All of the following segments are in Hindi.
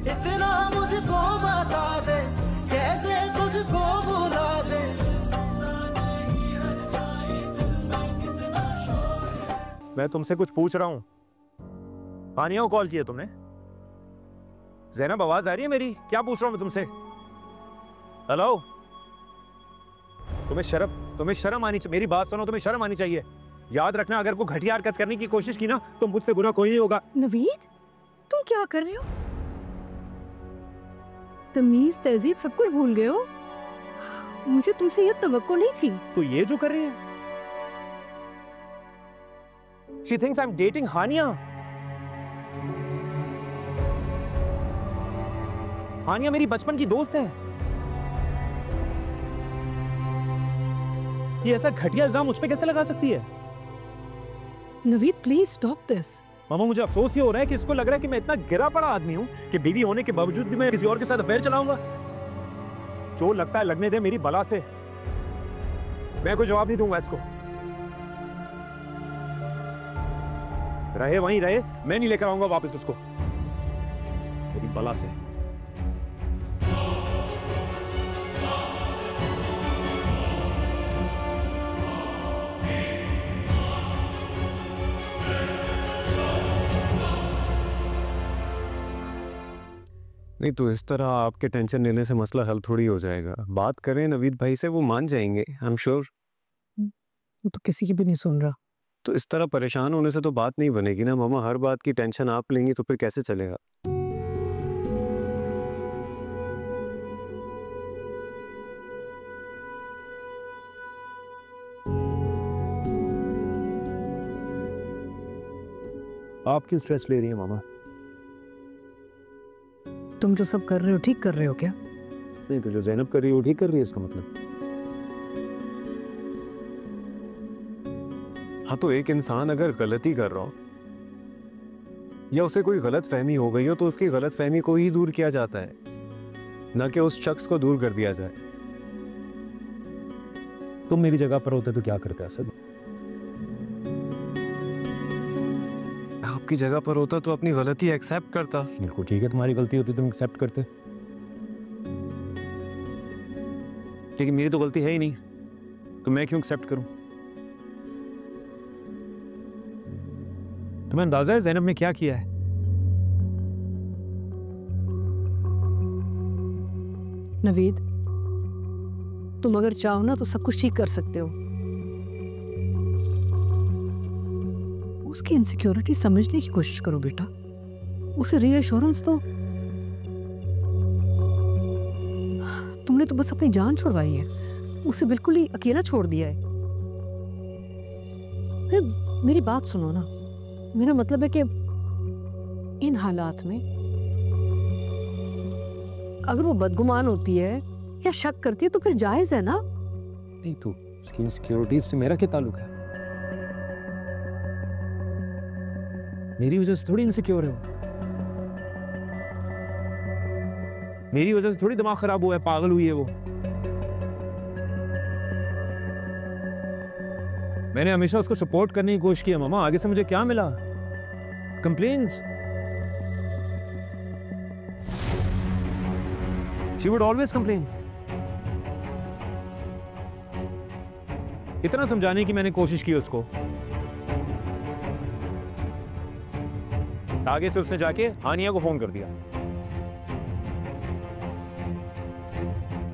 इतना मुझको बता दे, कैसे तुझको भुला दे। मैं तुमसे कुछ पूछ रहा हूँ। हानिया को कॉल किया तुमने? ज़ैनब आवाज आ रही है मेरी? क्या पूछ रहा हूँ मैं तुमसे? हेलो? तुम्हें शर्म आनी चाहिए। मेरी बात सुनो, तुम्हें शर्म आनी चाहिए। याद रखना, अगर कोई घटिया हरकत करने की कोशिश की ना तो मुझसे बुरा कोई नहीं होगा। नवीद, तुम क्या कर रहे हो? तमीज तहजीब सब कुछ भूल गए हो। मुझे तुमसे ये तवक्को नहीं थी। तो ये जो कर रही है, She thinks I'm dating हानिया। हानिया मेरी बचपन की दोस्त है। ये ऐसा घटिया इल्जाम मुझ पे कैसे लगा सकती है? Naveed, please stop this. मामा, मुझे अफसोस ये हो रहा है कि इसको लग रहा है कि मैं इतना गिरा पड़ा आदमी हूं कि बीवी होने के बावजूद भी मैं किसी और के साथ अफेयर चलाऊंगा। जो लगता है लगने दे, मेरी बला से। मैं कोई जवाब नहीं दूंगा इसको। रहे वहीं रहे, मैं नहीं लेकर आऊंगा वापस उसको, मेरी बला से। नहीं तो इस तरह आपके टेंशन लेने से मसला हल थोड़ी हो जाएगा। बात करें नवीद भाई से, वो मान जाएंगे, आई एम श्योर। वो तो किसी की भी नहीं सुन रहा। तो इस तरह परेशान होने से तो बात नहीं बनेगी ना मामा। हर बात की टेंशन आप लेंगी तो फिर कैसे चलेगा? आप क्यों स्ट्रेस ले रही हैं मामा? तुम जो सब कर रहे हो ठीक कर रहे हो क्या? नहीं तो जो ज़ैनब कर रही है वो ठीक कर रही है, इसका मतलब। हाँ, तो एक इंसान अगर गलती कर रहा हो या उसे कोई गलत फहमी हो गई हो तो उसकी गलत फहमी को ही दूर किया जाता है, ना कि उस शख्स को दूर कर दिया जाए। तुम मेरी जगह पर होते तो क्या करते असद? आपकी जगह पर होता तो अपनी गलती एक्सेप्ट करता। बिल्कुल ठीक है, तुम्हारी गलती होती तुम एक्सेप्ट करते, लेकिन मेरी तो गलती है ही नहीं, तो मैं क्यों एक्सेप्ट करूं? तुम्हें अंदाजा है ज़ैनब ने क्या किया है? नवीद, तुम अगर चाहो ना तो सब कुछ ठीक कर सकते हो। उसकी इनसिक्योरिटी समझने की कोशिश करो बेटा, उसे रीअश्योरेंस दो। तुमने तो बस अपनी जान छुड़वाई है, उसे बिल्कुल ही अकेला छोड़ दिया है। मेरी बात सुनो ना, मेरा मतलब है कि इन हालात में अगर वो बदगुमान होती है या शक करती है तो फिर जायज है ना। नहीं तो उसकी इनसिक्योरिटी से मेरा क्या ताल्लुक है? मेरी वजह से थोड़ी इनसिक्योर है वो। मेरी वजह से थोड़ी दिमाग खराब हुआ है, पागल हुई है वो। मैंने हमेशा उसको सपोर्ट करने की कोशिश की है मामा। आगे से मुझे क्या मिला? Complains. She would always complain. इतना समझाने की मैंने कोशिश की उसको, आगे से उसने जाके हानिया को फोन कर दिया।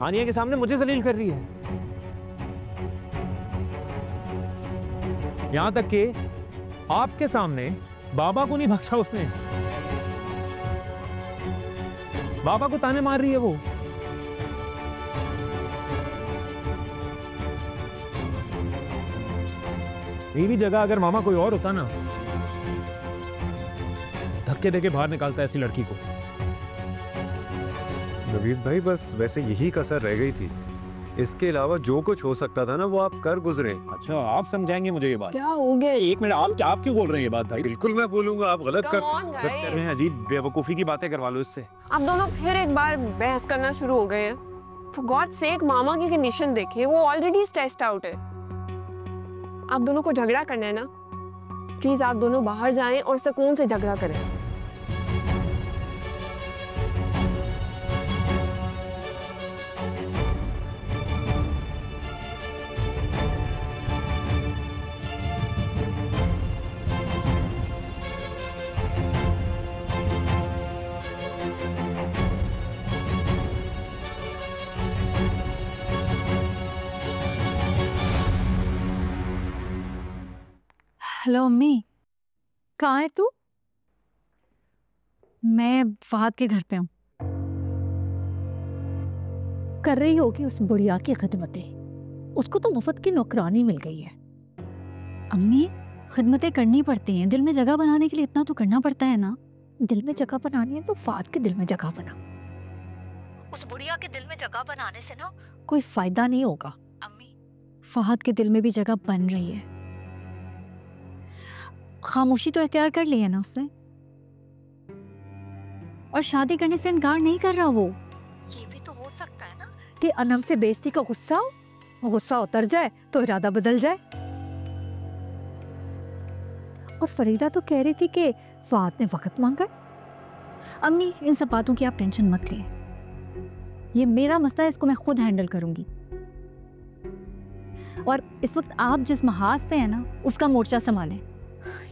हानिया के सामने मुझे जलील कर रही है, यहां तक कि आपके सामने बाबा को नहीं बख्शा उसने। बाबा को ताने मार रही है वो। मेरी जगह अगर मामा कोई और होता ना, धक्के देके बाहर निकालता ऐसी लड़की को। नवीद भाई, बस वैसे यही कसर रह गई थी। इसके अलावा जो कुछ हो सकता था ना वो आप कर गुजरे। अच्छा, आप समझाएंगे मुझे ये बात? क्या हो गया? एक मिनट, आप क्यों बोल रहे हैं ये बात भाई? बिल्कुल मैं बोलूंगा, आप गलत कर रहे हैं। अजीब बेवकूफी की बातें करवा लो इससे। आप दोनों फिर एक बार बहस करना शुरू हो गए हैं। फॉर गॉड सेक, मामा की कंडीशन देखिए, वो ऑलरेडी स्ट्रेस्ड आउट है। आप दोनों को झगड़ा करना है ना, प्लीज आप दोनों बाहर जाएं और सुकून से झगड़ा करें। हेलो अम्मी, कहाँ है तू? मैं फहद के घर पे हूँ। कर रही होगी उस बुढ़िया की खिदमतें। उसको तो मुफ्त की नौकरानी मिल गई है। अम्मी, खिदमतें करनी पड़ती हैं, दिल में जगह बनाने के लिए इतना तो करना पड़ता है ना। दिल में जगह बनानी है तो फहद के दिल में जगह बना। उस बुढ़िया के दिल में जगह बनाने से ना कोई फायदा नहीं होगा। अम्मी, फहद के दिल में भी जगह बन रही है। खामोशी तो इख्तियार कर ली है ना उसने, और शादी करने से इनकार नहीं कर रहा वो। ये भी तो हो सकता है ना कि अनम से बेइज्जती का गुस्सा उतर जाए तो इरादा बदल जाए। और फरीदा तो कह रही थी कि फहद ने वक्त मांगा। अम्मी, इन सब बातों की आप टेंशन मत लें, ये मेरा मसला है, इसको मैं खुद हैंडल करूंगी। और इस वक्त आप जिस महाज पे है ना, उसका मोर्चा संभालें।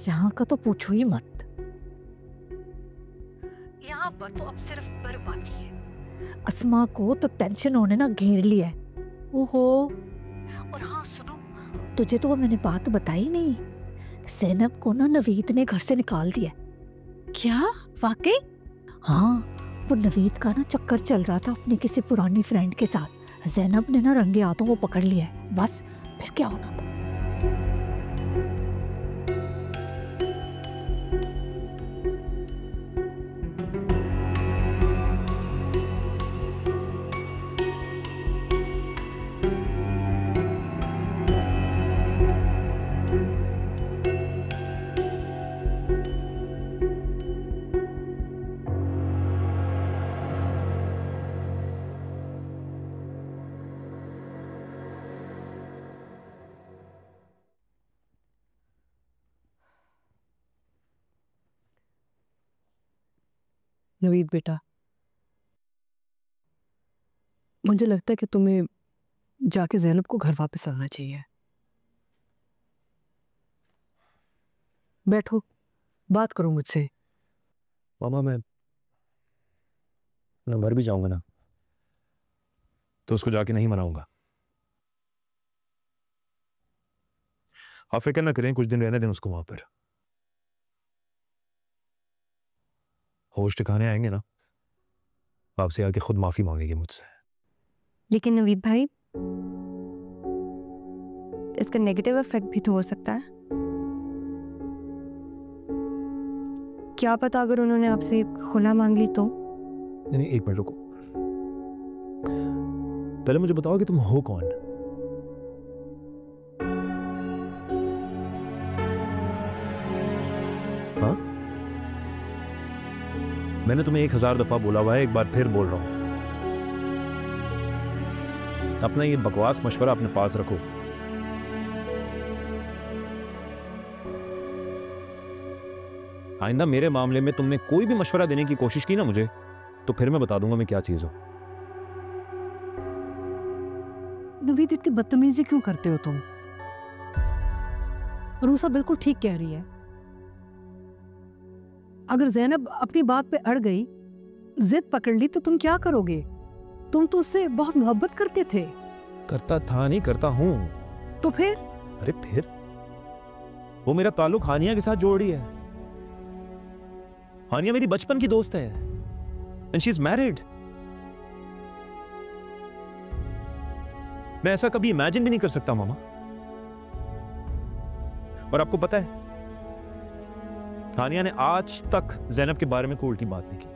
यहाँ का तो पूछो ही मत। यहाँ पर तो अब सिर्फ बर्बादी है। अस्मा को तो टेंशन होने ना घेर लिया है। ओहो। और हाँ सुनो, तुझे तो वो मैंने बात बताई नहीं, ज़ैनब को ना नवीद ने घर से निकाल दिया। क्या? वाकई? हाँ, वो नवीद का ना चक्कर चल रहा था अपनी किसी पुरानी फ्रेंड के साथ। ज़ैनब ने ना रंगे हाथों वो पकड़ लिया है। बस फिर क्या होना था। नवीद बेटा, मुझे लगता है कि तुम्हें जाके ज़ैनब को घर वापस आना चाहिए। बैठो, बात करो मुझसे। मामा, मैं मर भी जाऊंगा ना तो उसको जाके नहीं मनाऊंगा। आप फिक्र ना करें, कुछ दिन रहने दें उसको वहां पर। होश ठिकाने आएंगे ना, आपसे आके खुद माफी मांगेगी मुझसे। लेकिन नवीद भाई, इसका नेगेटिव इफेक्ट भी तो हो सकता है। क्या पता अगर उन्होंने आपसे खुला मांग ली तो? नहीं, एक मिनट रुको, पहले मुझे बताओ कि तुम हो कौन? हाँ, मैंने तुम्हें 1000 दफा बोला हुआ है, एक बार फिर बोल रहा हूं, अपना ये बकवास मशवरा अपने पास रखो। आइंदा मेरे मामले में तुमने कोई भी मशवरा देने की कोशिश की ना मुझे, तो फिर मैं बता दूंगा मैं क्या चीज हूं। नवीद, इतनी बदतमीजी क्यों करते हो तुम? रूसा बिल्कुल ठीक कह रही है। अगर ज़ैनब अपनी बात पे अड़ गई, जिद पकड़ ली, तो तुम क्या करोगे? तुम तो उससे बहुत मोहब्बत करते थे। करता था नहीं, करता हूं। तो फिर? अरे फिर वो मेरा ताल्लुक हानिया के साथ जोड़ रही है। हानिया मेरी बचपन की दोस्त है एंड शी इज मैरिड। मैं ऐसा कभी इमेजिन भी नहीं कर सकता मामा। और आपको पता है, हानिया ने आज तक ज़ैनब के बारे में कोई उल्टी बात नहीं की।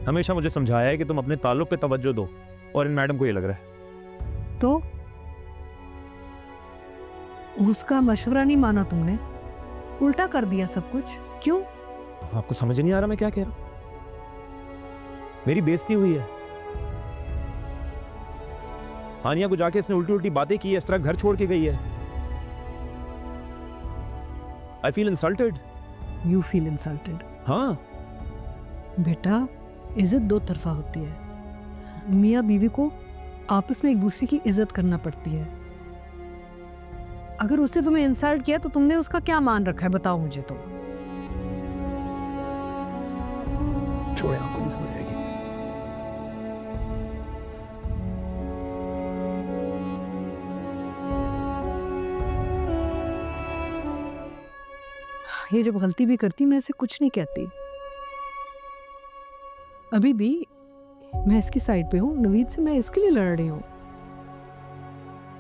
हमेशा मुझे समझाया है कि तुम अपने ताल्लुक पे तवज्जो दो, और इन मैडम को ये लग रहा है। तो उसका मशवरा नहीं माना तुमने, उल्टा कर दिया सब कुछ। क्यों? आपको समझ नहीं आ रहा मैं क्या कह रहा हूं? मेरी बेइज्जती हुई है। हानिया को जाके इसने उल्टी उल्टी बातें की, इस तरह घर छोड़ के गई है। I feel insulted. You feel insulted? हाँ बेटा, इज्जत दो तरफा होती है। मियाँ बीवी को आपस में एक दूसरे की इज्जत करना पड़ती है। अगर उसने तुम्हें इंसल्ट किया तो तुमने उसका क्या मान रखा है, बताओ मुझे। तो छोड़े, आपको नहीं समझ आएगी। ये जब गलती भी करती मैं इसे कुछ नहीं कहती। अभी भी मैं इसकी साइड पे हूँ, नवीद से मैं इसके लिए लड़ रही हूँ।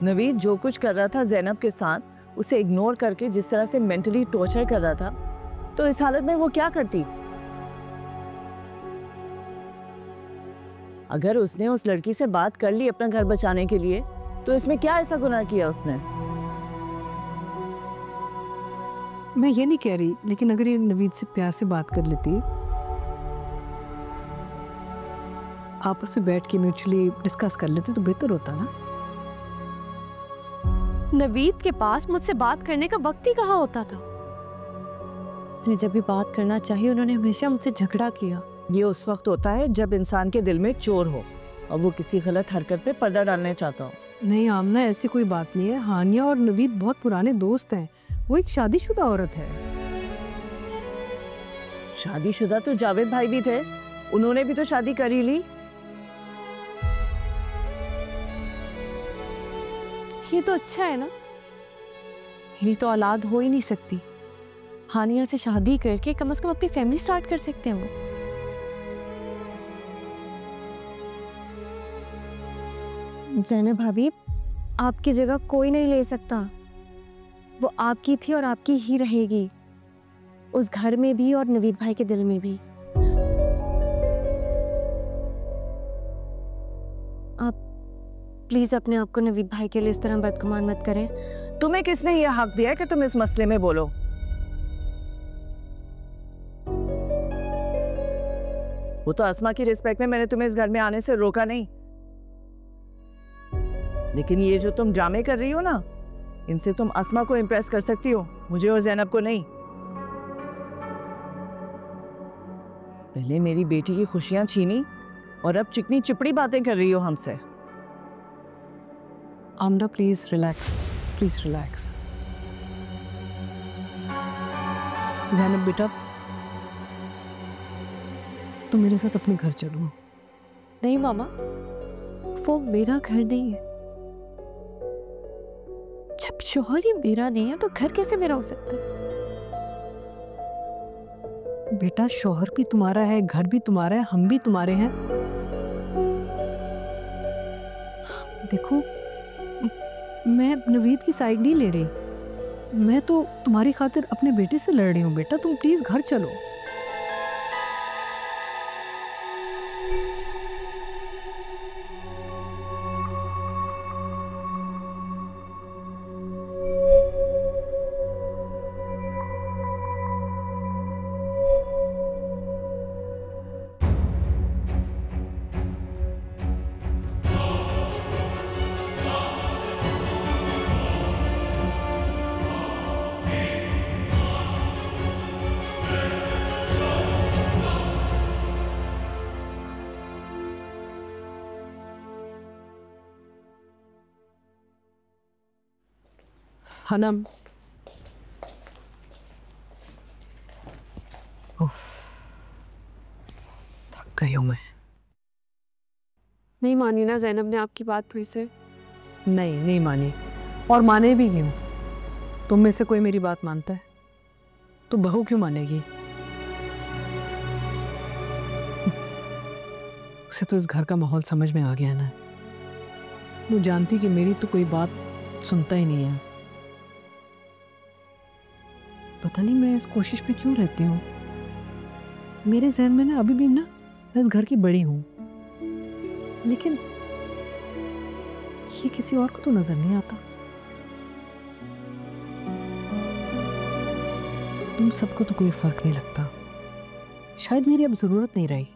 नवीद जो कुछ कर रहा था जैनब के साथ उसे इग्नोर करके जिस तरह से मेंटली टॉर्चर कर रहा था, तो इस हालत में वो क्या करती? अगर उसने उस लड़की से बात कर ली अपना घर बचाने के लिए, तो इसमें क्या ऐसा गुनाह किया उसने? मैं ये नहीं कह रही, लेकिन अगर ये नवीद से प्यार से बात कर लेती, आपस में बैठ के म्यूचुअली डिस्कस कर लेते तो बेहतर होता ना। नवीद के पास मुझसे बात करने का वक्त ही कहाँ होता था। मैंने जब भी बात करना चाहिए उन्होंने हमेशा मुझसे झगड़ा किया। ये उस वक्त होता है जब इंसान के दिल में चोर हो और वो किसी गलत हरकत पे पर्दा डालना चाहता हो। नहीं आमना, ऐसी कोई बात नहीं है। हानिया और नवीद बहुत पुराने दोस्त हैं। वो एक शादीशुदा औरत है। शादीशुदा तो जावेद भाई भी थे, उन्होंने भी तो शादी कर ही ली। ये तो अच्छा है ना, मेरी तो औलाद हो ही नहीं सकती। हानिया से शादी करके कम से कम अपनी फैमिली स्टार्ट कर सकते हैं वो। जैनब भाभी, आपकी जगह कोई नहीं ले सकता। वो आपकी थी और आपकी ही रहेगी, उस घर में भी और नवीद भाई के दिल में भी। आप प्लीज अपने आप को नवीद भाई के लिए इस तरह बदगुमान मत करें। तुम्हें किसने यह हक दिया है कि तुम इस मसले में बोलो? वो तो अस्मा की रिस्पेक्ट में मैंने तुम्हें इस घर में आने से रोका नहीं, लेकिन ये जो तुम ड्रामे कर रही हो ना, इनसे तुम अस्मा को इम्प्रेस कर सकती हो, मुझे और जैनब को नहीं। पहले मेरी बेटी की खुशियां छीनी और अब चिकनी चिपड़ी बातें कर रही हो हमसे। Amna please relax, please relax. Zainab बेटा, तुम मेरे साथ अपने घर चलो। नहीं मामा, वो मेरा घर नहीं है। जब शोहर ही मेरा नहीं है तो घर कैसे मेरा हो सकता है? बेटा शोहर भी तुम्हारा है, घर भी तुम्हारा है, हम भी तुम्हारे हैं। देखो मैं नवीद की साइड नहीं ले रही, मैं तो तुम्हारी खातिर अपने बेटे से लड़ रही हूँ। बेटा तुम प्लीज घर चलो। हनम, थक गई हूँ मैं। नहीं मानी ना जैनब ने आपकी बात फिर से? नहीं मानी, और माने भी क्यों? तुम में से कोई मेरी बात मानता है तो बहू क्यों मानेगी? उसे तो इस घर का माहौल समझ में आ गया ना। वो जानती कि मेरी तो कोई बात सुनता ही नहीं है। पता नहीं मैं इस कोशिश पे क्यों रहती हूँ। मेरे जहन में ना अभी भी ना मैं इस घर की बड़ी हूँ, लेकिन ये किसी और को तो नजर नहीं आता। तुम सबको तो कोई फर्क नहीं लगता। शायद मेरी अब जरूरत नहीं रही।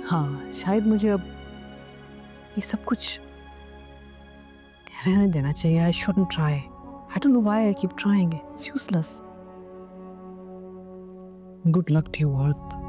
हाँ, शायद मुझे अब ये सब कुछ रहने देना चाहिए। I shouldn't try. I don't know why I keep trying. It's useless. Good luck to you, Earth.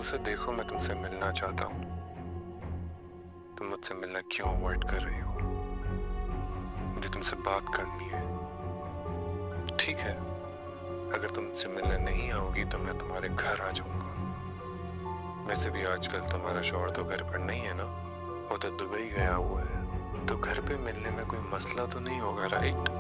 से देखो, मैं तुमसे मिलना चाहता हूँ। तुम मुझसे मिलना क्यों अवॉइड कर रही हो? मुझे तुमसे बात करनी है। ठीक है, अगर तुम मुझसे मिलने नहीं आओगी तो मैं तुम्हारे घर आ जाऊंगा। वैसे भी आजकल तुम्हारा शौहर तो घर पर नहीं है ना, वो तो दुबई गया हुआ है, तो घर पे मिलने में कोई मसला तो नहीं होगा, राइट?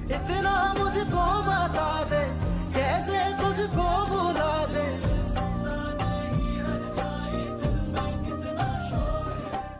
इतना